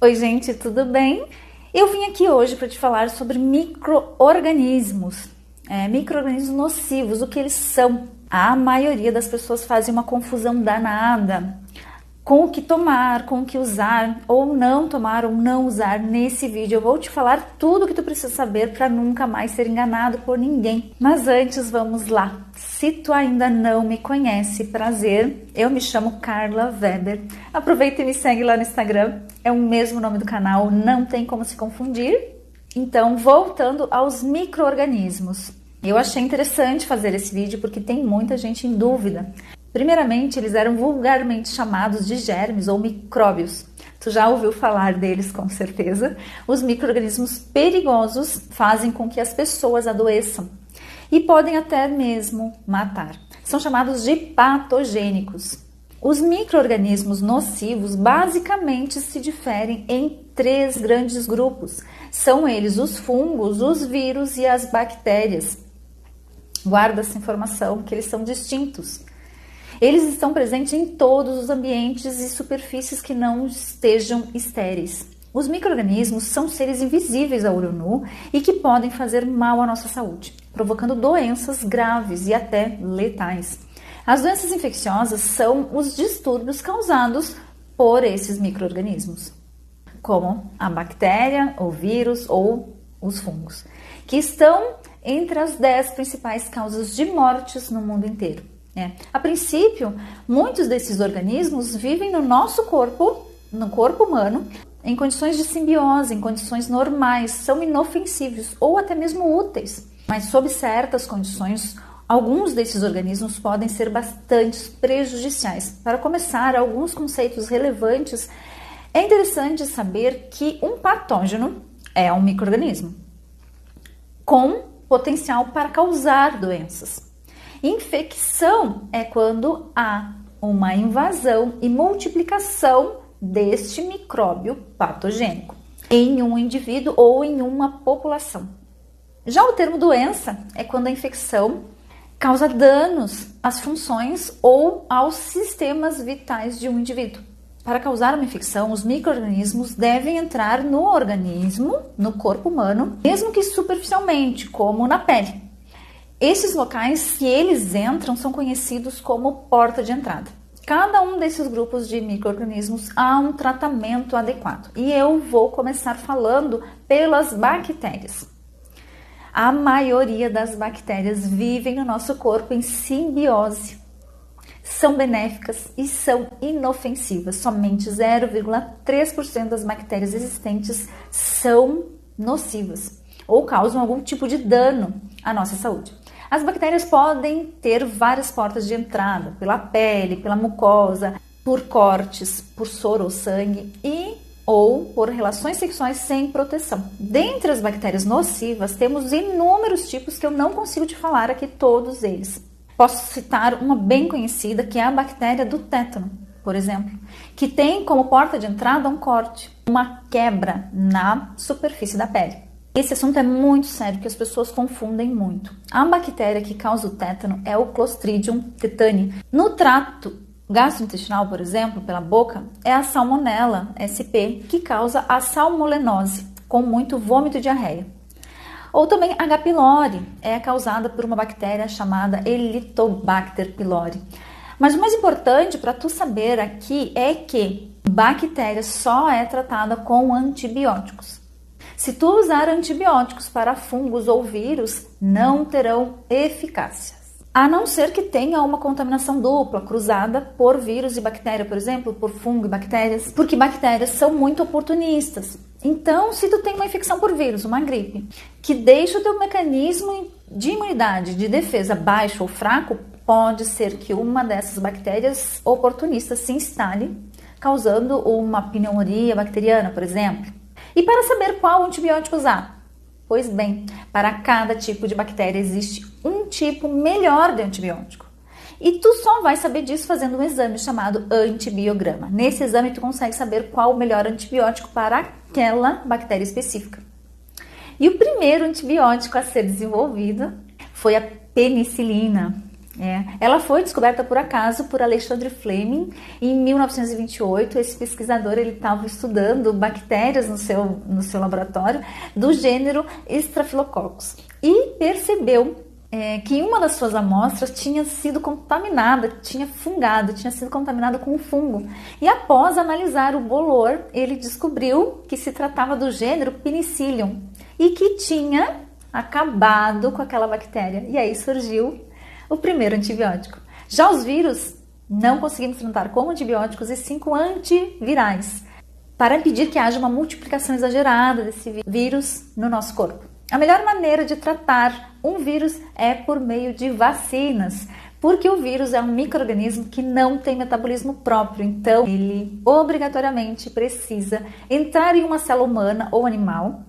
Oi, gente, tudo bem? Eu vim aqui hoje para te falar sobre micro-organismos, micro-organismos nocivos, o que eles são. A maioria das pessoas fazem uma confusão danada com o que tomar, com o que usar, ou não tomar, ou não usar. Nesse vídeo eu vou te falar tudo o que tu precisa saber para nunca mais ser enganado por ninguém. Mas antes, vamos lá. Se tu ainda não me conhece, prazer, eu me chamo Carla Weber. Aproveita e me segue lá no Instagram, é o mesmo nome do canal, não tem como se confundir. Então, voltando aos micro-organismos. Eu achei interessante fazer esse vídeo porque tem muita gente em dúvida. Primeiramente, eles eram vulgarmente chamados de germes ou micróbios. Tu já ouviu falar deles, com certeza. Os micro-organismos perigosos fazem com que as pessoas adoeçam e podem até mesmo matar. São chamados de patogênicos. Os micro-organismos nocivos basicamente se diferem em 3 grandes grupos. São eles os fungos, os vírus e as bactérias. Guarda essa informação, que eles são distintos. Eles estão presentes em todos os ambientes e superfícies que não estejam estéreis. Os micro-organismos são seres invisíveis a olho nu e que podem fazer mal à nossa saúde, provocando doenças graves e até letais. As doenças infecciosas são os distúrbios causados por esses micro-organismos, como a bactéria, o vírus ou os fungos, que estão entre as 10 principais causas de mortes no mundo inteiro. A princípio, muitos desses organismos vivem no nosso corpo, no corpo humano, em condições de simbiose, em condições normais, são inofensivos ou até mesmo úteis. Mas sob certas condições, alguns desses organismos podem ser bastante prejudiciais. Para começar, alguns conceitos relevantes, é interessante saber que um patógeno é um micro-organismo com potencial para causar doenças. Infecção é quando há uma invasão e multiplicação deste micróbio patogênico em um indivíduo ou em uma população. Já o termo doença é quando a infecção causa danos às funções ou aos sistemas vitais de um indivíduo. Para causar uma infecção, os micro-organismos devem entrar no organismo, no corpo humano, mesmo que superficialmente, como na pele. Esses locais, se eles entram, são conhecidos como porta de entrada. Cada um desses grupos de micro-organismos há um tratamento adequado. E eu vou começar falando pelas bactérias. A maioria das bactérias vivem no nosso corpo em simbiose. São benéficas e são inofensivas. Somente 0,3% das bactérias existentes são nocivas ou causam algum tipo de dano à nossa saúde. As bactérias podem ter várias portas de entrada, pela pele, pela mucosa, por cortes, por soro ou sangue ou por relações sexuais sem proteção. Dentre as bactérias nocivas, temos inúmeros tipos que eu não consigo te falar aqui todos eles. Posso citar uma bem conhecida, que é a bactéria do tétano, por exemplo, que tem como porta de entrada um corte, uma quebra na superfície da pele. Esse assunto é muito sério, porque as pessoas confundem muito. A bactéria que causa o tétano é o Clostridium tetani. No trato gastrointestinal, por exemplo, pela boca, é a Salmonella sp, que causa a salmonelose, com muito vômito e diarreia. Ou também H. pylori, é causada por uma bactéria chamada Elitobacter pylori. Mas o mais importante para tu saber aqui é que bactéria só é tratada com antibióticos. Se tu usar antibióticos para fungos ou vírus, não terão eficácia. A não ser que tenha uma contaminação dupla, cruzada por vírus e bactéria, por exemplo, por fungo e bactérias, porque bactérias são muito oportunistas. Então, se tu tem uma infecção por vírus, uma gripe, que deixa o teu mecanismo de imunidade, de defesa baixo ou fraco, pode ser que uma dessas bactérias oportunistas se instale, causando uma pneumonia bacteriana, por exemplo. E para saber qual antibiótico usar? Pois bem, para cada tipo de bactéria existe um tipo melhor de antibiótico. E tu só vai saber disso fazendo um exame chamado antibiograma. Nesse exame tu consegue saber qual o melhor antibiótico para aquela bactéria específica. E o primeiro antibiótico a ser desenvolvido foi a penicilina. Ela foi descoberta por acaso por Alexandre Fleming em 1928. Esse pesquisador ele estava estudando bactérias no seu laboratório do gênero Staphylococcus e percebeu que uma das suas amostras tinha sido contaminada, tinha sido contaminada com um fungo. E após analisar o bolor, ele descobriu que se tratava do gênero Penicillium e que tinha acabado com aquela bactéria. E aí surgiu o primeiro antibiótico. Já os vírus não conseguimos tratar com antibióticos e sim com antivirais, para impedir que haja uma multiplicação exagerada desse vírus no nosso corpo. A melhor maneira de tratar um vírus é por meio de vacinas, porque o vírus é um micro-organismo que não tem metabolismo próprio, então ele obrigatoriamente precisa entrar em uma célula humana ou animal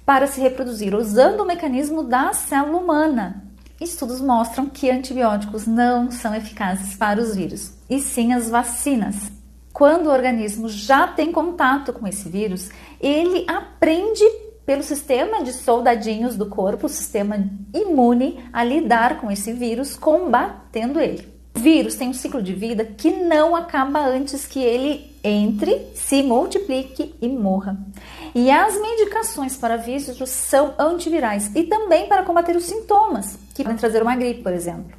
para se reproduzir, usando o mecanismo da célula humana. Estudos mostram que antibióticos não são eficazes para os vírus, e sim as vacinas. Quando o organismo já tem contato com esse vírus, ele aprende pelo sistema de soldadinhos do corpo, o sistema imune, a lidar com esse vírus, combatendo ele. O vírus tem um ciclo de vida que não acaba antes que ele entre, se multiplique e morra. E as medicações para vírus são antivirais e também para combater os sintomas, que podem trazer uma gripe, por exemplo.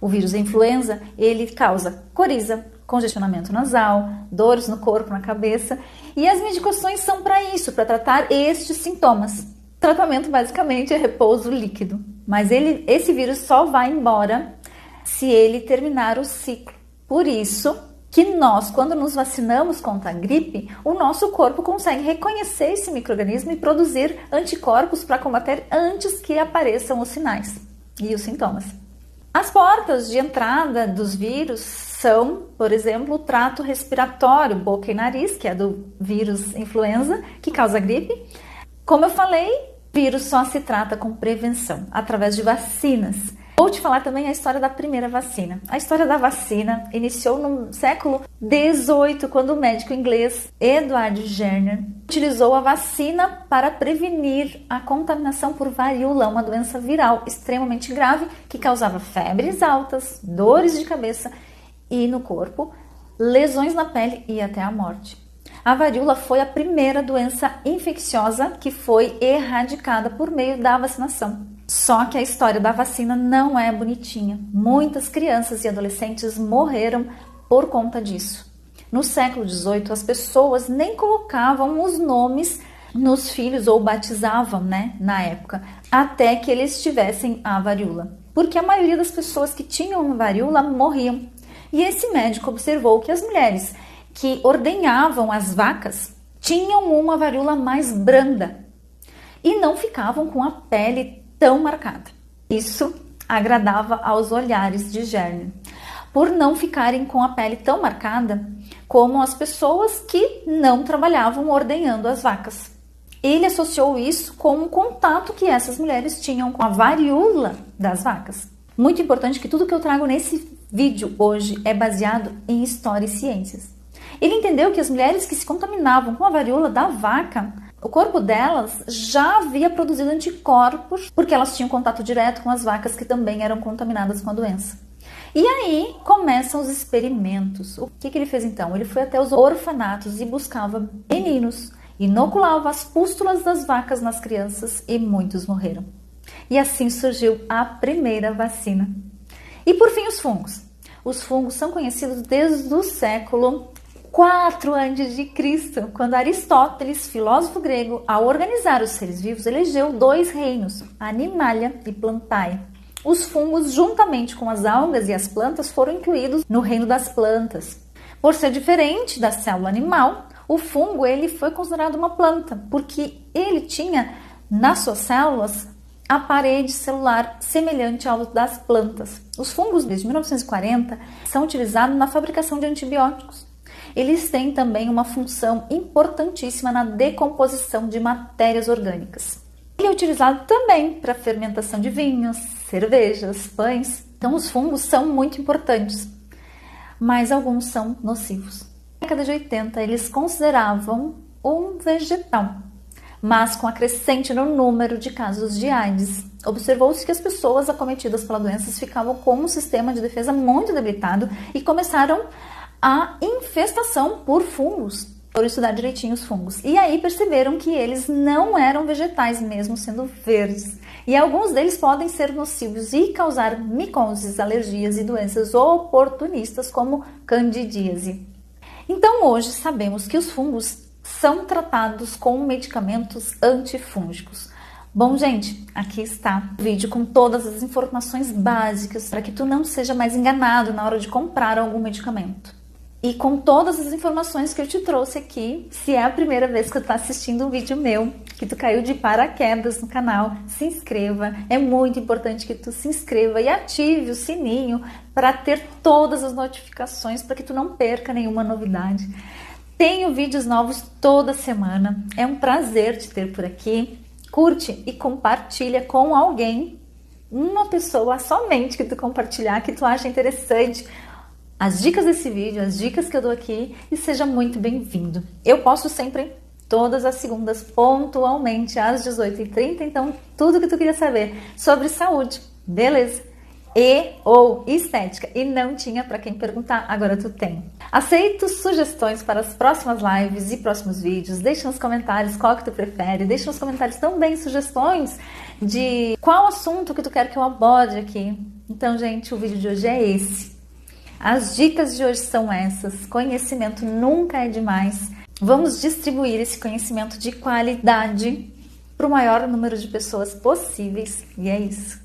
O vírus da influenza, ele causa coriza, congestionamento nasal, dores no corpo, na cabeça, e as medicações são para isso, para tratar estes sintomas. O tratamento basicamente é repouso líquido, mas esse vírus só vai embora se ele terminar o ciclo. Por isso que nós, quando nos vacinamos contra a gripe, o nosso corpo consegue reconhecer esse micro-organismo e produzir anticorpos para combater antes que apareçam os sinais e os sintomas. As portas de entrada dos vírus são, por exemplo, o trato respiratório, boca e nariz, que é do vírus influenza, que causa gripe. Como eu falei, vírus só se trata com prevenção, através de vacinas. Vou te falar também a história da primeira vacina. A história da vacina iniciou no século XVIII, quando o médico inglês Edward Jenner utilizou a vacina para prevenir a contaminação por varíola, uma doença viral extremamente grave que causava febres altas, dores de cabeça e no corpo, lesões na pele e até a morte. A varíola foi a primeira doença infecciosa que foi erradicada por meio da vacinação. Só que a história da vacina não é bonitinha. Muitas crianças e adolescentes morreram por conta disso. No século XVIII, as pessoas nem colocavam os nomes nos filhos ou batizavam, na época, até que eles tivessem a varíola. Porque a maioria das pessoas que tinham varíola morriam. E esse médico observou que as mulheres que ordenhavam as vacas tinham uma varíola mais branda e não ficavam com a pele tão marcada. Isso agradava aos olhares de Jenner, por não ficarem com a pele tão marcada como as pessoas que não trabalhavam ordenhando as vacas. Ele associou isso com o contato que essas mulheres tinham com a varíola das vacas. Muito importante que tudo que eu trago nesse vídeo hoje é baseado em história e ciências. Ele entendeu que as mulheres que se contaminavam com a varíola da vaca, o corpo delas já havia produzido anticorpos porque elas tinham contato direto com as vacas que também eram contaminadas com a doença. E aí começam os experimentos. O que ele fez então? Ele foi até os orfanatos e buscava meninos, inoculava as pústulas das vacas nas crianças e muitos morreram. E assim surgiu a primeira vacina. E por fim, os fungos. Os fungos são conhecidos desde o século 4 a.C., quando Aristóteles, filósofo grego, ao organizar os seres vivos, elegeu 2 reinos, Animalia e Plantae. Os fungos, juntamente com as algas e as plantas, foram incluídos no reino das plantas. Por ser diferente da célula animal, o fungo ele foi considerado uma planta, porque ele tinha nas suas células a parede celular semelhante ao das plantas. Os fungos, desde 1940, são utilizados na fabricação de antibióticos. Eles têm também uma função importantíssima na decomposição de matérias orgânicas. Ele é utilizado também para fermentação de vinhos, cervejas, pães. Então os fungos são muito importantes, mas alguns são nocivos. Na década de 80 eles consideravam um vegetal, mas com a crescente no número de casos de AIDS. Observou-se que as pessoas acometidas pela doença ficavam com um sistema de defesa muito debilitado e começaram a infestação por fungos. Foram estudar direitinho os fungos. E aí perceberam que eles não eram vegetais, mesmo sendo verdes. E alguns deles podem ser nocivos e causar micoses, alergias e doenças oportunistas, como candidíase. Então hoje sabemos que os fungos são tratados com medicamentos antifúngicos. Bom, gente, aqui está o vídeo com todas as informações básicas para que tu não seja mais enganado na hora de comprar algum medicamento. E com todas as informações que eu te trouxe aqui, se é a primeira vez que tu está assistindo um vídeo meu, que tu caiu de paraquedas no canal, se inscreva. É muito importante que tu se inscreva e ative o sininho para ter todas as notificações, para que tu não perca nenhuma novidade. Tenho vídeos novos toda semana. É um prazer te ter por aqui. Curte e compartilha com alguém, uma pessoa somente que tu compartilhar, que tu acha interessante as dicas desse vídeo, as dicas que eu dou aqui, e seja muito bem-vindo. Eu posto sempre todas as segundas, pontualmente, às 18h30, então tudo que tu queria saber sobre saúde, beleza? Ou estética, e não tinha para quem perguntar, agora tu tem. Aceito sugestões para as próximas lives e próximos vídeos, deixa nos comentários qual que tu prefere, deixa nos comentários também sugestões de qual assunto que tu quer que eu aborde aqui. Então, gente, o vídeo de hoje é esse. As dicas de hoje são essas, conhecimento nunca é demais. Vamos distribuir esse conhecimento de qualidade para o maior número de pessoas possíveis, e é isso.